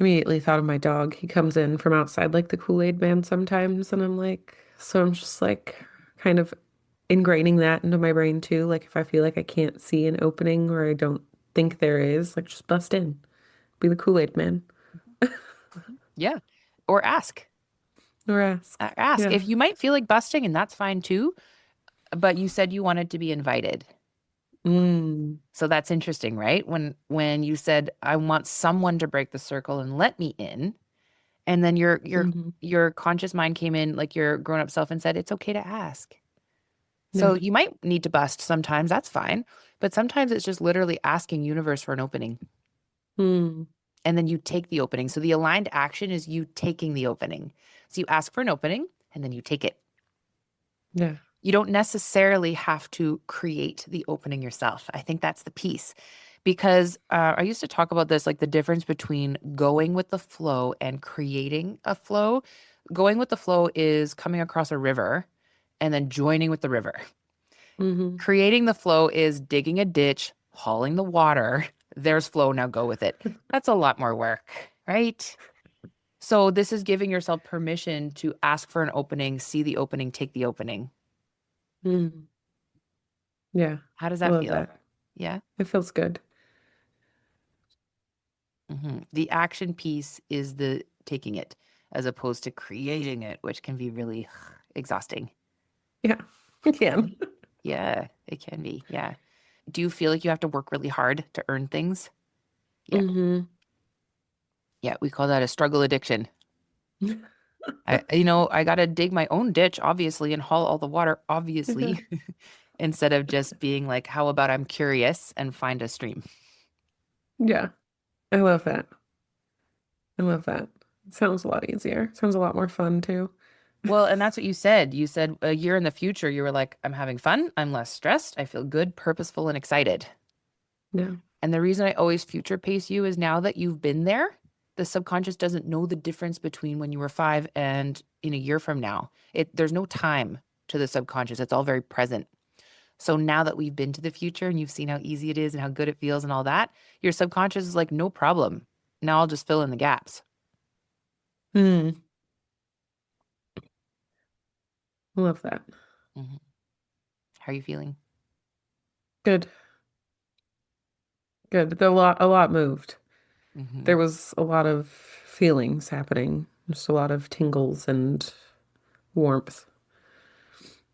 immediately thought of my dog. He comes in from outside like the Kool-Aid man sometimes, and I'm like, so I'm just like kind of ingraining that into my brain too. Like if I feel like I can't see an opening or I don't think there is, like just bust in, be the Kool-Aid man, Yeah. Or ask. or ask. Ask. Yeah. If you might feel like busting, and that's fine too, but you said you wanted to be invited. Mm. So that's interesting, right? When you said I want someone to break the circle and let me in, and then Hmm. your conscious mind came in, like your grown-up self, and said it's okay to ask. Yeah. So you might need to bust sometimes, that's fine. But sometimes it's just literally asking universe for an opening. Mm. And then you take the opening. So the aligned action is you taking the opening. So you ask for an opening and then you take it. Yeah. You don't necessarily have to create the opening yourself. I think that's the piece. Because I used to talk about this, like the difference between going with the flow and creating a flow. Going with the flow is coming across a river and then joining with the river. Hmm. Creating the flow is digging a ditch, hauling the water. There's flow, now go with it. That's a lot more work, right? So this is giving yourself permission to ask for an opening, see the opening, take the opening. Mm. Yeah. How does I that love feel? that. Yeah. It feels good. The action piece is the taking it as opposed to creating it, which can be really exhausting. Yeah. You can. Yeah, it can be. Yeah. Do you feel like you have to work really hard to earn things? Yeah. Hmm. Yeah. We call that a struggle addiction. I got to dig my own ditch, obviously, and haul all the water, obviously, instead of just being like, how about I'm curious and find a stream? Yeah. I love that. I love that. It sounds a lot easier. Sounds a lot more fun too. Well, and that's what you said. You said a year in the future, you were like, I'm having fun. I'm less stressed. I feel good, purposeful, and excited. Yeah. And the reason I always future pace you is now that you've been there, the subconscious doesn't know the difference between when you were 5 and in a year from now. There's no time to the subconscious. It's all very present. So now that we've been to the future and you've seen how easy it is and how good it feels and all that, your subconscious is like, no problem. Now I'll just fill in the gaps. Hmm. I love that. Mhm. How are you feeling? Good. Good. A lot moved. Hmm. There was a lot of feelings happening. Just a lot of tingles and warmth.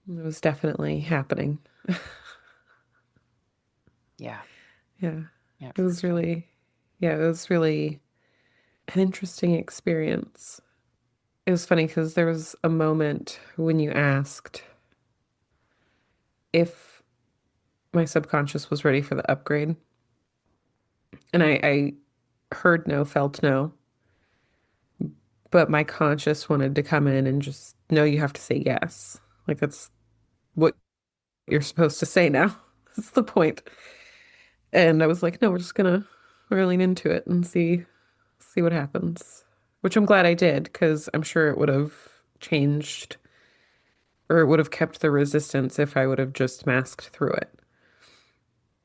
It was definitely happening. Yeah. Yeah. Yeah, It for was sure. really, yeah, it was really an interesting experience. It was funny because there was a moment when you asked if my subconscious was ready for the upgrade. And I heard no, felt no, but my conscious wanted to come in and just, no, you have to say yes. Like that's what you're supposed to say now. That's the point. And I was like, no, we're gonna lean into it and see what happens. Which I'm glad I did, because I'm sure it would have changed or it would have kept the resistance if I would have just masked through it.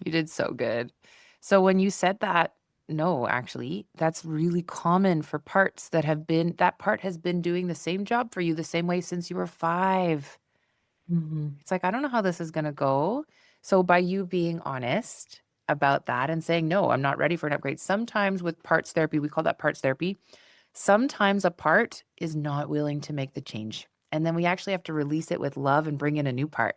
You did so good. So when you said that, no, actually, that's really common for parts that part has been doing the same job for you the same way since you were 5. Hmm. It's like, I don't know how this is going to go. So by you being honest about that and saying, no, I'm not ready for an upgrade. Sometimes with parts therapy, we call that parts therapy. Sometimes a part is not willing to make the change. And then we actually have to release it with love and bring in a new part.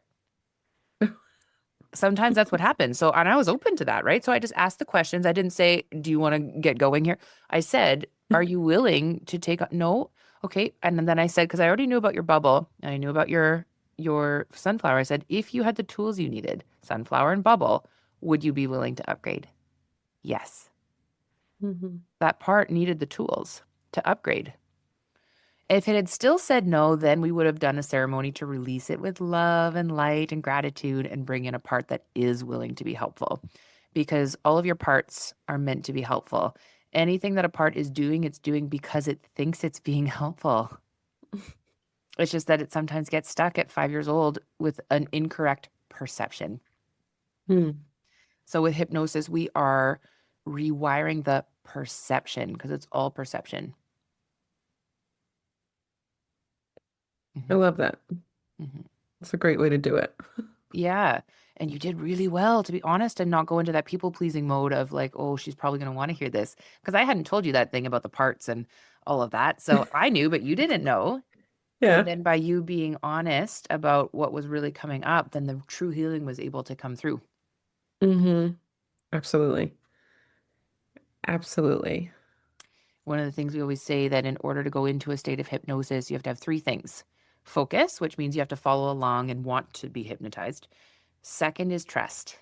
Sometimes that's what happens. So, and I was open to that, right? So I just asked the questions. I didn't say, do you want to get going here? I said, are you willing to take no? Okay. And then I said, because I already knew about your bubble and I knew about your sunflower. I said, if you had the tools you needed, sunflower and bubble, would you be willing to upgrade? Yes. Hmm. That part needed the tools to upgrade. If it had still said no, then we would have done a ceremony to release it with love and light and gratitude and bring in a part that is willing to be helpful. Because all of your parts are meant to be helpful. Anything that a part is doing, it's doing because it thinks it's being helpful. It's just that it sometimes gets stuck at 5 years old with an incorrect perception. Hmm. So with hypnosis, we are rewiring the perception, because it's all perception. I Mhm, love that. mhm. It's a great way to do it. Yeah. And you did really well, to be honest, and not go into that people pleasing mode of like, oh, she's probably going to want to hear this. Because I hadn't told you that thing about the parts and all of that. So I knew, but you didn't know. And Yeah. then by you being honest about what was really coming up, then the true healing was able to come through. Mm-hmm. Absolutely. Absolutely. One of the things we always say that in order to go into a state of hypnosis, you have to have three things: focus, which means you have to follow along and want to be hypnotized. Second is trust.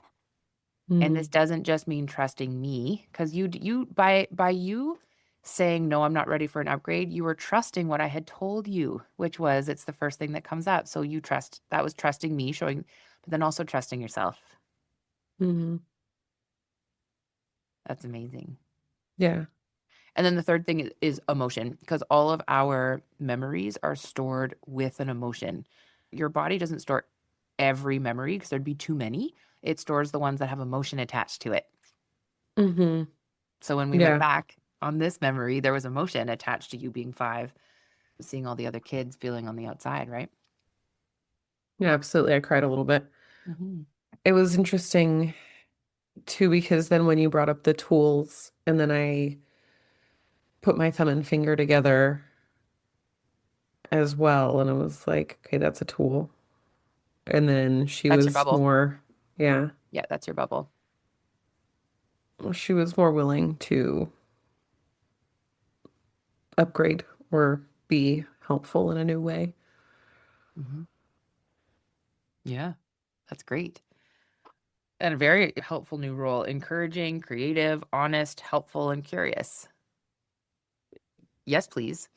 And this Mm-hmm. doesn't just mean trusting me, because you by you saying no, I'm not ready for an upgrade, you were trusting what I had told you, which was it's the first thing that comes up. So you trust, that was trusting me, showing, but then also trusting yourself. Mm-hmm. That's amazing. Yeah. And then the third thing is emotion, because all of our memories are stored with an emotion. Your body doesn't store every memory because there'd be too many. It stores the ones that have emotion attached to it. Mm-hmm. So when we went Yeah. back on this memory, there was emotion attached to you being 5, seeing all the other kids feeling on the outside, right? Yeah, absolutely. I cried a little bit. Hmm. It was interesting too, because then when you brought up the tools and then I put my thumb and finger together as well, and I was like, okay, that's a tool. And then she That's your was bubble. more, yeah, Yeah, that's your bubble. she was more willing to upgrade or be helpful in a new way. Hmm. Yeah, that's great. And a very helpful new role: encouraging, creative, honest, helpful, and curious. Yes, please.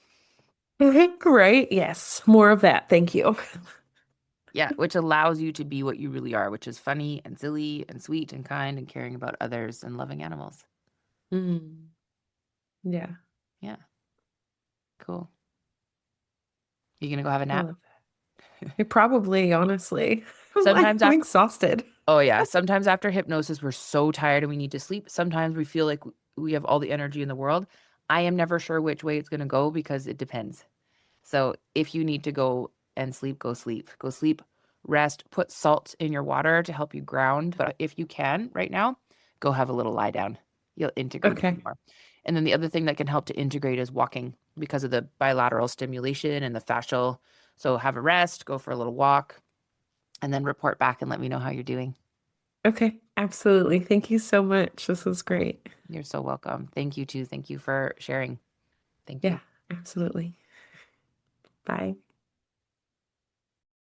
Right? Yes. More of that. Thank you. Yeah, which allows you to be what you really are, which is funny and silly and sweet and kind and caring about others and loving animals. Mm, yeah, Yeah, cool. You gonna go have a I nap? love that. It probably, honestly, Sometimes I'm after, exhausted. oh yeah, sometimes after hypnosis, we're so tired and we need to sleep. Sometimes we feel like we have all the energy in the world. I am never sure which way it's gonna go because it depends. So if you need to go and sleep, go sleep. Go sleep, rest, put salt in your water to help you ground. But if you can right now, go have a little lie down. You'll integrate Okay. even more. And then the other thing that can help to integrate is walking because of the bilateral stimulation and the fascial. So have a rest, go for a little walk, and then report back and let me know how you're doing. Okay. Absolutely. Thank you so much. This was great. You're so welcome. Thank you too. Thank you for sharing. Thank Yeah, you. absolutely. Bye.